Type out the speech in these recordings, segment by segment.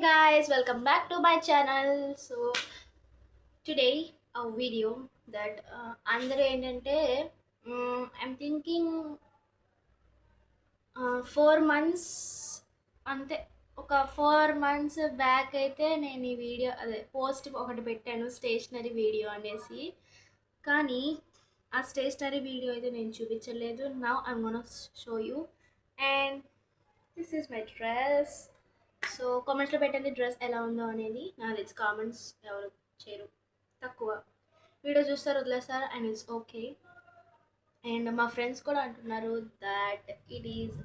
guys, welcome back to my channel. So today a video that అందరూ ఏంటంటే I'm thinking 4 months అంతే ఒక 4 months back అయితే నేను ఈ వీడియో అదే పోస్ట్ ఒకటి పెట్టాను స్టేషనరీ వీడియో అనేసి. కానీ ఆ స్టేషనరీ వీడియో అయితే నేను చూపించలేదు. Now I'm gonna show you and this is my dress. So కామెంట్స్లో పెట్టండి డ్రెస్ ఎలా ఉందో అనేది. నాకు తెలిసి కామెంట్స్ ఎవరు చేయరు, తక్కువ. వీడియో చూస్తారు, వదిలేస్తారు అండ్ ఇట్స్ ఓకే. అండ్ మా ఫ్రెండ్స్ కూడా అంటున్నారు that it is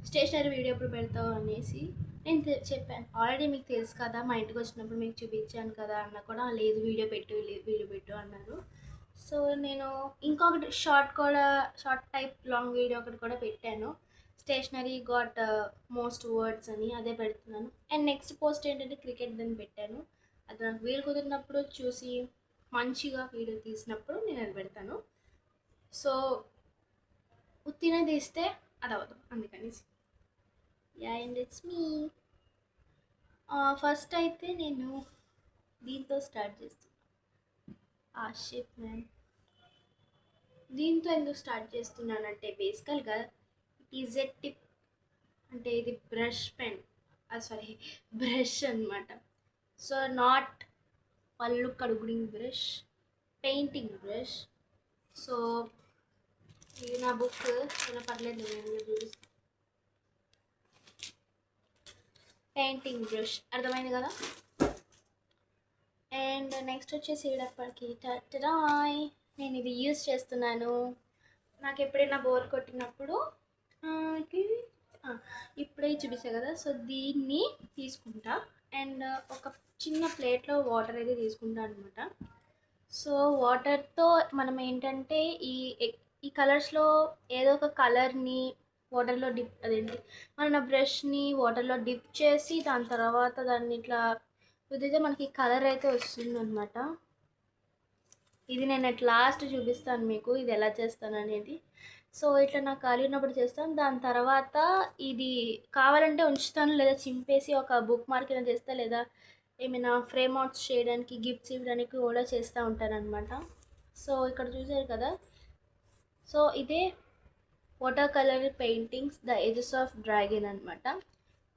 stationery video ఎప్పుడు పెడతావు అనేసి. నేను చెప్పాను ఆల్రెడీ, మీకు తెలుసు కదా, మా ఇంటికి వచ్చినప్పుడు మీకు చూపించాను కదా అన్న కూడా, లేదు వీడియో పెట్టు అన్నారు. సో నేను ఇంకొకటి షార్ట్ టైప్ లాంగ్ వీడియో ఒకటి కూడా పెట్టాను, స్టేషనరీ గాట్ మోస్ట్ వర్డ్స్ అని, అదే పెడుతున్నాను. అండ్ నెక్స్ట్ పోస్ట్ ఏంటంటే క్రికెట్ దాన్ని పెట్టాను. అది నాకు వీలు కుదిరినప్పుడు చూసి మంచిగా వీడియో తీసినప్పుడు నేను అది పెడతాను. సో ఉత్తిన తీస్తే అది అవ్వదు, అందుకనేసి yeah. And it's me. First అయితే నేను దీంతో స్టార్ట్ చేస్తాను. షిట్ మ్యాన్, దీంతో ఎందుకు స్టార్ట్ చేస్తున్నానంటే బేసికల్గా ఈజ్ ఎ టిప్. అంటే ఇది బ్రష్ పెన్, సారీ బ్రష్ అనమాట. సో నాట్ పళ్ళు కడుగుడింగ్ బ్రష్, పెయింటింగ్ బ్రష్. సో ఇది నా బుక్, చాలా పర్లేదు, పెయింటింగ్ బ్రష్ అర్థమైంది కదా. అండ్ నెక్స్ట్ వచ్చేసి ఇప్పటికి టటరాయ్, నేను ఇది యూజ్ చేస్తున్నాను. నాకు ఎప్పుడైనా బోర్ కొట్టినప్పుడు ఇప్పుడే చూపిస్తాను కదా. సో దీన్ని తీసుకుంటా అండ్ ఒక చిన్న ప్లేట్లో వాటర్ అయితే తీసుకుంటా అనమాట. సో వాటర్తో మనం ఏంటంటే ఈ కలర్స్లో ఏదో ఒక కలర్ని వాటర్లో అదేంటి మన బ్రష్ని వాటర్లో డిప్ చేసి దాని తర్వాత దాన్ని ఇట్లా రుద్దితే మనకి కలర్ అయితే వస్తుంది అనమాట. ఇది నేను అట్ లాస్ట్ చూపిస్తాను మీకు ఇది ఎలా చేస్తాను అనేది. సో ఇట్లా నాకు ఖాళీ ఉన్నప్పుడు చేస్తాను. దాని తర్వాత ఇది కావాలంటే ఉంచుతాను, లేదా చింపేసి ఒక బుక్ మార్క్ అయినా చేస్తా, లేదా ఏమైనా ఫ్రేమ్ అవుట్స్ చేయడానికి, గిఫ్ట్స్ ఇవ్వడానికి కూడా చేస్తూ ఉంటాను అనమాట. సో ఇక్కడ చూసారు కదా. సో ఇదే water colour paintings the ages of dragon అనమాట.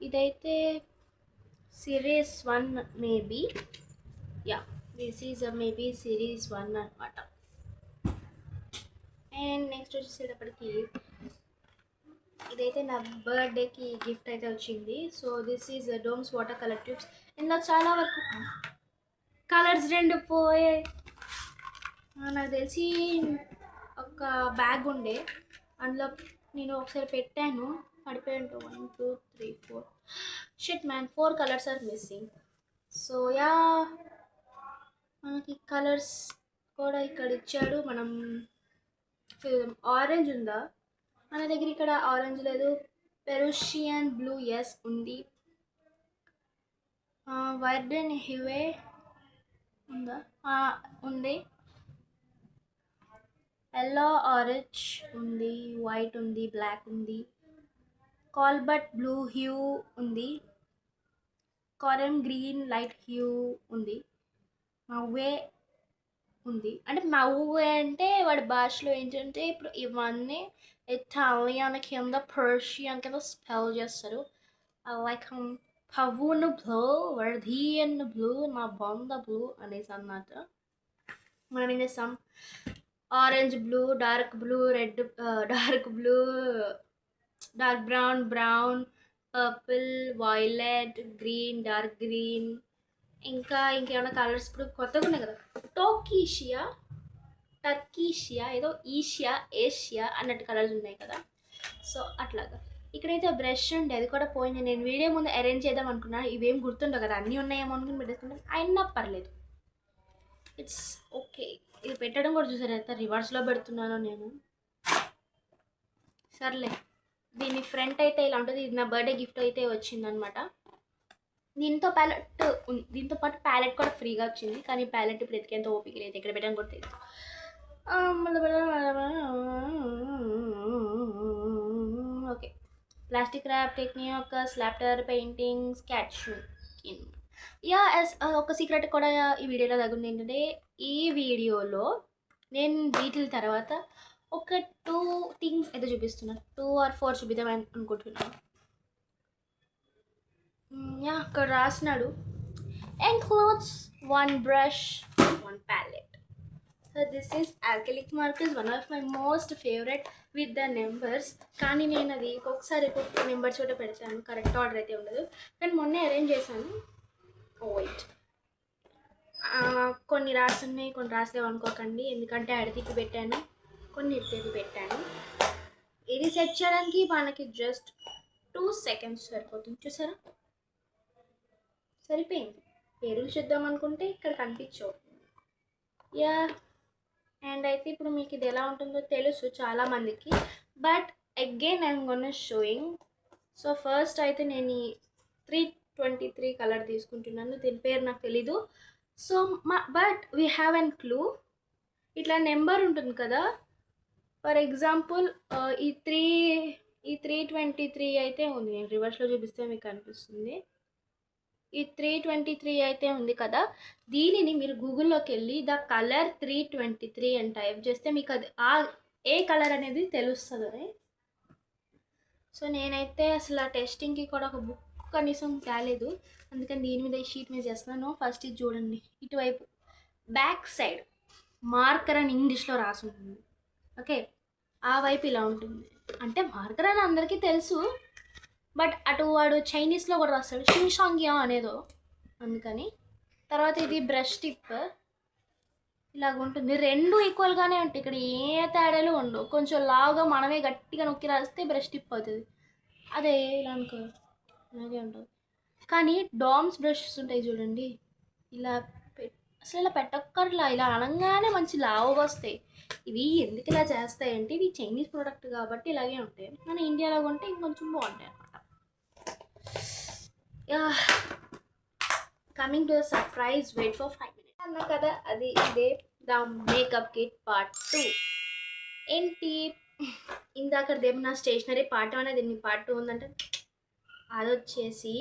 ఇదైతే series 1 maybe, yeah this is maybe series 1 అనమాట. అండ్ నెక్స్ట్ వచ్చేసేటప్పటికి ఇదైతే నా బర్త్డేకి గిఫ్ట్ అయితే వచ్చింది. So this is Doms water colour tubes. ఇందులో చాలా వరకు కలర్స్ 2 పోయాయి. నాకు తెలిసి ఒక బ్యాగ్ ఉండే, అందులో నేను ఒకసారి పెట్టాను, పడిపోయాను. 1 2 3 4 shit man, 4 colours are missing. So yeah, మనకి కలర్స్ కూడా ఇక్కడ ఇచ్చాడు. మనం ఆరెంజ్ ఉందా మన దగ్గర? ఇక్కడ ఆరెంజ్ లేదు. పెరుషియన్ బ్లూ ఎస్ ఉంది. వర్డెన్ హివే ఉందా? ఉంది. ఎల్లో ఆరెంజ్ ఉంది, వైట్ ఉంది, బ్లాక్ ఉంది. కాల్బర్ట్ బ్లూ హ్యూ ఉంది. కారెన్ గ్రీన్ లైట్ హ్యూ ఉంది. మవ్వే ఉంది. అంటే మవ్వే అంటే వాడి భాషలో ఏంటంటే ఇప్పుడు ఇవన్నీ ఇటాలియన్ కింద పర్షియన్ కింద స్పెల్ చేస్తారు. లైక్ పవ్వును బ్లూ, వర్ధియన్ బ్లూ, నా బొంద బ్లూ అనేసి అన్నమాట. మనం ఏం చేస్తాం, orange blue, dark blue, red, dark blue, dark brown, purple, violet, green, dark green, ఇంకా ఇంకేమైనా కలర్స్ ఇప్పుడు కొత్తగా ఉన్నాయి కదా, టర్కీషియా ఏదో ఏషియా అన్నట్టు కలర్స్ ఉన్నాయి కదా. సో అట్లాగా ఇక్కడైతే బ్రష్ ఉండే, అది కూడా పోయింది. నేను వీడియో ముందు అరేంజ్ చేద్దాం అనుకున్నాను, ఇవేం గుర్తుండవు కదా, అన్నీ ఉన్నాయేమో అనుకుని పెట్టేసుకుంటాను. అయినా పర్లేదు, ఇట్స్ ఓకే. ఇది పెట్టడం కూడా చూసారు ఎంత రివర్స్లో పెడుతున్నానో నేను. సర్లే, దీని ఫ్రంట్ అయితే ఇలా ఉంటుంది. ఇది నా బర్త్డే గిఫ్ట్ అయితే వచ్చిందనమాట. దీంతో పాటు ప్యాలెట్ కూడా ఫ్రీగా వచ్చింది. కానీ ప్యాలెట్ ఇప్పుడు ఎతికేంత ఓపిక లేదు, ఎక్కడ పెట్టాను కూడా తెలియదు. Okay, plastic wrap, technique, splatter painting, sketch in యా ఎస్ ఒక సీక్రెట్ కూడా ఈ వీడియోలో తగ్గింది ఏంటంటే ఈ వీడియోలో నేను వీటిల తర్వాత ఒక 2 థింగ్స్ అయితే చూపిస్తున్నాను 2 or 4 చూపిద్దాం అనుకుంటున్నాను యా అక్కడ రాసినాడు includes one brush one palette. So this is acrylic markers, one of my most favorite with the numbers. కానీ నేను అది ఒక్కొక్కసారి ఒక్కొక్క నెంబర్ చోట పెడతాను కరెక్ట్ ఆర్డర్ అయితే ఉండదు కానీ మొన్నే అరేంజ్ చేశాను వైట్ కొన్ని రాసున్నాయి కొన్ని రాసలేవు అనుకోకండి ఎందుకంటే అడితికి పెట్టాను కొన్ని ఇడితికి పెట్టాను ఇది సెట్ చేయడానికి మనకి జస్ట్ 2 seconds సరిపోతుంది చూసారా సరిపోయింది పేర్లు చూద్దాం అనుకుంటే ఇక్కడ కనిపించవు యా అండ్ అయితే ఇప్పుడు మీకు ఇది ఎలా ఉంటుందో తెలుసు చాలామందికి but again I'm gone showing so first అయితే నేను ఈ 323 కలర్ తీసుకుంటున్నాను దీని పేరు నాకు తెలీదు so but we have an clue ఇట్లా నెంబర్ ఉంటుంది కదా ఫర్ ఎగ్జాంపుల్ ఈ 323 అయితే ఉంది నేను రివర్స్లో చూపిస్తే మీకు అనిపిస్తుంది ఈ 323 అయితే ఉంది కదా దీనిని మీరు గూగుల్లోకి వెళ్ళి ద కలర్ 323 అని టైప్ చేస్తే మీకు అది ఏ కలర్ అనేది తెలుస్తుంది సో నేనైతే అసలు ఆ టెస్టింగ్కి కూడా ఒక బుక్ కనీసం తేలేదు అందుకని దీని మీద ఈ షీట్ మీద చేస్తున్నాను ఫస్ట్ ఇది చూడండి ఇటువైపు బ్యాక్ సైడ్ మార్కర్ అని ఇంగ్లీష్లో రాసి ఉంటుంది ఓకే ఆ వైపు ఇలా ఉంటుంది అంటే మార్కర్ అని అందరికీ తెలుసు బట్ అటు వాడు చైనీస్లో కూడా రాస్తాడు షింషాంగ్యా అనేదో అందుకని తర్వాత ఇది బ్రష్ టిప్ ఇలాగ ఉంటుంది రెండు ఈక్వల్గానే ఉంటాయి ఇక్కడ ఏ తేడాలు ఉండవు కొంచెం లావుగా మనమే గట్టిగా నొక్కి రాస్తే బ్రష్ టిప్ అవుతుంది అదే ఇలా అనుకో అలాగే ఉంటుంది కానీ డామ్స్ బ్రషెస్ ఉంటాయి చూడండి ఇలా అసలు ఇలా పెట్టక్కర్లా ఇలా అనగానే మంచి లావుగా వస్తాయి ఇవి ఎందుకు ఇలా చేస్తాయంటే ఇవి చైనీస్ ప్రోడక్ట్ కాబట్టి ఇలాగే ఉంటాయి మన ఇండియాలో కొంటే ఇంకొంచెం బాగుంటాయి అన్నమాట coming to surprise wait for 5 minutes అన్నా కదా అది ఇదే ద మేకప్ కిట్ పార్ట్ 2 ఏంటి ఇందాకదేమన్నా స్టేషనరీ పార్ట్ అనేది దీన్ని పార్ట్ 2 ఉందంటే అది వచ్చేసి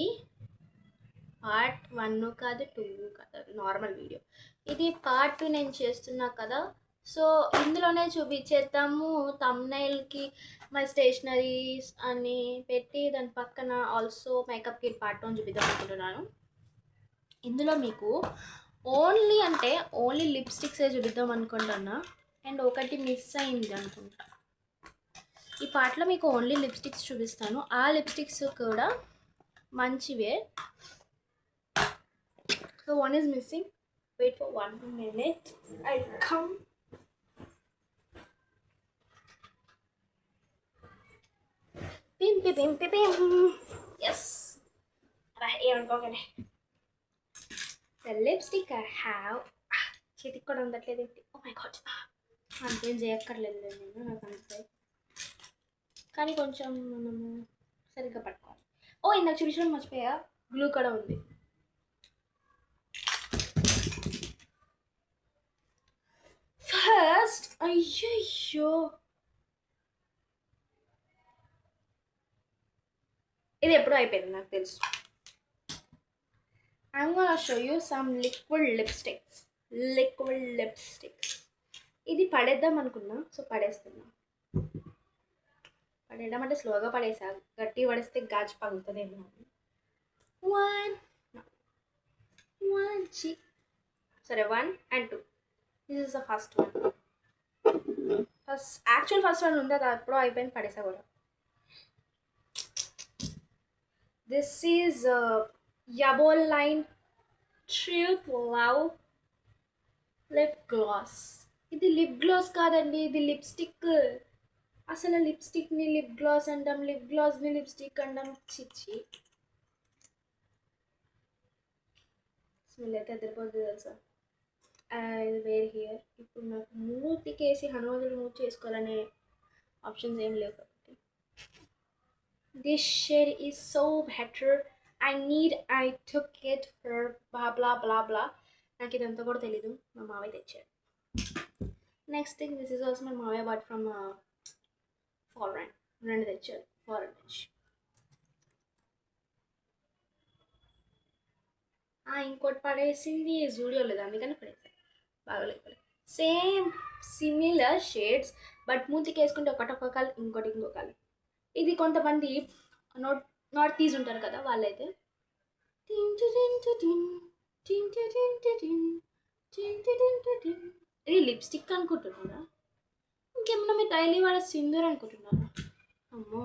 పార్ట్ 1 కాదు 2 కాదు నార్మల్ వీడియో ఇది పార్ట్ 2 నేను చేస్తున్నా కదా సో ఇందులోనే చూపించేద్దాము థంబ్నైల్కి మై స్టేషనరీస్ అని పెట్టి దాని పక్కన ఆల్సో మేకప్ కిట్ పార్ట్ 2 చూపిద్దాం అనుకుంటున్నాను ఇందులో మీకు ఓన్లీ లిప్స్టిక్సే చూపిద్దాం అనుకుంటున్నా అండ్ ఒకటి మిస్ అయింది అనుకుంటా ఈ పార్ట్లో మీకు ఓన్లీ లిప్స్టిక్స్ చూపిస్తాను ఆ లిప్స్టిక్స్ కూడా మంచివే so one is missing wait for 1 minute I'll come pim yes ఏమనుకోకండి the lipstick I have చేతికి కూడా ఉండట్లేదు ఏంటి ఓ మై గాడ్ అంతేం చేయక్కర్లేదు నేను నాకు అంతే కానీ కొంచెం మనము సరిగ్గా పట్టుకోవాలి ఓ ఇందాక చూపించడం మర్చిపోయా గ్లూ కూడా ఉంది ఫస్ట్ అయ్యో ఇది ఎప్పుడూ అయిపోయింది నాకు తెలుసు I'm gonna show you some liquid lipsticks ఇది పడేద్దాం అనుకున్నా సో పడేస్తున్నా పడేయడం అంటే స్లోగా పడేసా గట్టి పడేస్తే గాజు పగులుతుందేమో సరే 1 and 2 this is the first one first one ఉంది అది ఎప్పుడో అయిపోయింది పడేసా కూడా this is Yaboline Truth Love lip gloss ఇది లిప్ గ్లాస్ కాదండి ఇది లిప్స్టిక్ అసలు లిప్స్టిక్ని లిప్ గ్లాస్ అంటాం లిప్ గ్లాస్ని లిప్స్టిక్ అంటాం చిచ్చి స్మెల్ అయితే ఎదిరిపోతుంది తెలుసా ఇది వేర్ హియర్ ఇప్పుడు నాకు మూతికేసి హనుమంతుడు మూవ్ చేసుకోవాలనే ఆప్షన్స్ ఏం లేవు కాబట్టి this shade is so better I took it for blah blah blah blah నాకు ఇదంతా కూడా తెలీదు మా మావయ్య తెచ్చాడు next thing this is also my మావయ్య బట్ ఫ్రమ్ ఫారెన్ రెండు తెచ్చాడు ఫారెన్ నుంచి ఇంకోటి పడేసింది జూడియో లేదు, అందుకని పడేసాను. బాగోలేదు. సేమ్ సిమిలర్ షేడ్స్, బట్ మూతికి వేసుకుంటే ఒకటొక కలర్, ఇంకోటి ఇంకో కలర్. ఇది కొంతమంది నార్త్ ఈస్ట్ ఉంటారు కదా, వాళ్ళైతే ఇది లిప్స్టిక్ అనుకుంటున్నారా? ఇంకేమన్నా మీరు డైలీ వాడే సింధూర్ అనుకుంటున్నారా? అమ్మో,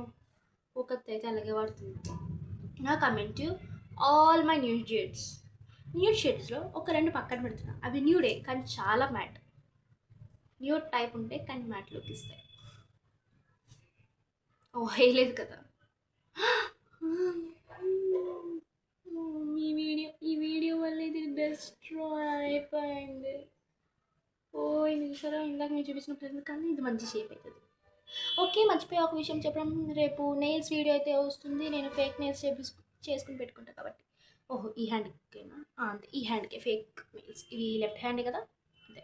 ఒకటి అయితే అలాగే వాడుతుంది. నా కమెంట్ ఆల్ మై న్యూడ్ షేడ్స్లో ఒక 2 పక్కన పెడుతున్నా. అవి న్యూడే కానీ చాలా మ్యాట్. న్యూడ్ టైప్ ఉంటే కానీ మ్యాట్ లుక్ ఇస్తాయి. వేయలేదు కదా ఈ వీడియో వల్ల ఇది డిస్ట్రాయ్ అయిపోయింది. ఇది చూసారా, ఇందాక నేను చూపించిన ప్రతి కానీ ఇది మంచి షేప్ అవుతుంది. ఓకే, మర్చిపోయి ఒక విషయం చెప్పడం, రేపు నెయిల్స్ వీడియో అయితే వస్తుంది. నేను ఫేక్ నెయిల్స్ చేసుకుని పెట్టుకుంటా కాబట్టి. ఈ హ్యాండ్కేనా? అంతే, ఈ హ్యాండ్కే ఫేక్ నెయిల్స్. ఇవి లెఫ్ట్ హ్యాండ్ కదా, అంతే.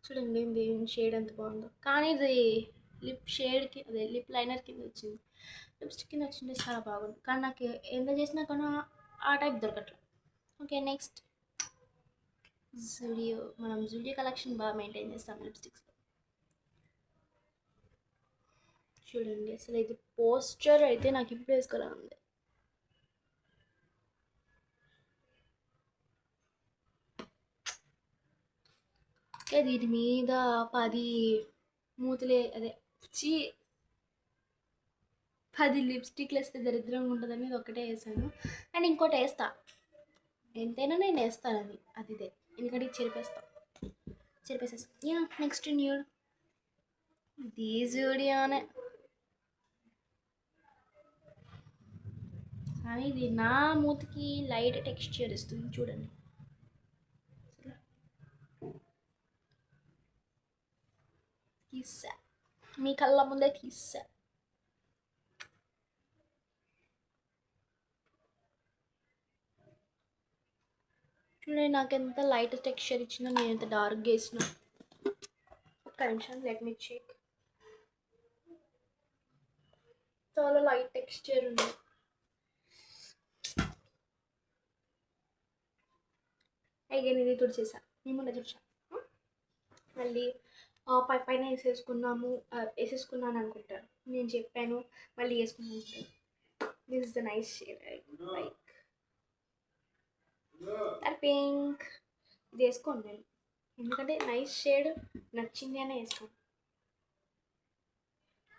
చూడండి దేని షేడ్ ఎంత బాగుందో. కానీ ఇది లిప్ షేడ్కి, అదే లిప్ లైనర్ కింద వచ్చింది. లిప్స్టిక్ కింద వచ్చింది, చాలా బాగుంది. కానీ నాకు ఎంత చేసినా కానీ ఆ టైప్ దొరకట్లేదు. ఓకే, నెక్స్ట్ మనం జూడియో కలెక్షన్ బాగా మెయింటైన్ చేస్తాం లిప్స్టిక్స్. చూడండి అసలు ఇది పోస్టర్ అయితే నాకు ఇప్పుడు వేసుకోవాలా ఉంది. దీని మీద 10 మూతులే, అదే 10 లిప్స్టిక్లు వేస్తే దరిద్రంగా ఉంటుందని ఇది ఒకటే వేసాను. అండ్ ఇంకోటి వేస్తా, ఎంతైనా నేను వేస్తాను అది ఇదే, ఎందుకంటే చెరిపేసేస్తా. నెక్స్ట్ న్యూడ్ ఇది జూడియోనే, కానీ ఇది నా మూతికి లైట్ టెక్స్చర్ ఇస్తుంది. చూడండి, తీసా, మీ కళ్ళ ముందే తీసా. చూడండి నాకు ఎంత లైట్ టెక్స్చర్ ఇచ్చినా, నేను ఎంత డార్క్ వేసిన. ఒక్క నిమిషం, లెట్ మీ చెక్. చాలా లైట్ టెక్స్చర్ ఉంది. అయ్యాను, ఇది తుడిచేసా, మేము తుడిచా. మళ్ళీ పైన వేసేసుకున్నాను అనుకుంటారు. నేను చెప్పాను మళ్ళీ వేసుకున్నాను. This is the nice shade, like pink. ఇది వేసుకోండి నేను, ఎందుకంటే నైస్ షేడ్ నచ్చింది అనే వేసుకోండి.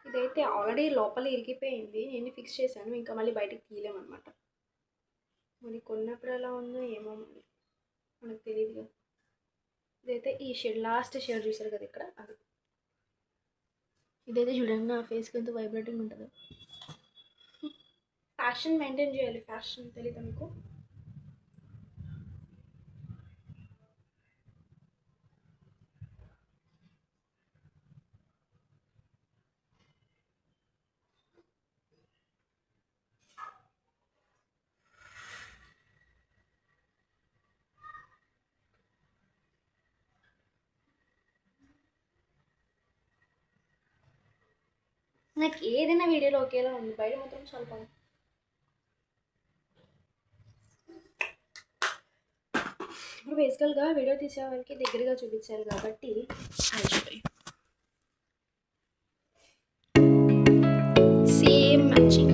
ఇదైతే ఆల్రెడీ లోపల ఇరిగిపోయింది, నేను ఫిక్స్ చేశాను, ఇంకా మళ్ళీ బయటకు తీయలేమన్నమాట. మరి కొన్నప్పుడు ఎలా ఉందో ఏమో మనకు తెలియదు. ఇదైతే ఈ షేడ్, లాస్ట్ షేడ్ చూసారు కదా ఇక్కడ, అది. ఇదైతే చూడండి నా ఫేస్కి ఎంత వైబ్రేటింగ్ ఉంటుందో. ఫ్యాషన్ మెయింటైన్ చేయాలి, ఫ్యాషన్ తెలీదా మీకు? నాకు ఏదైనా వీడియోలో ఒకేలా ఉంది, బయట మాత్రం చాలా బాగుంది. ఇప్పుడు బేసికల్గా వీడియో తీసే వాళ్ళకి దగ్గరగా చూపించాలి కాబట్టి సేమ్ మ్యాచింగ్.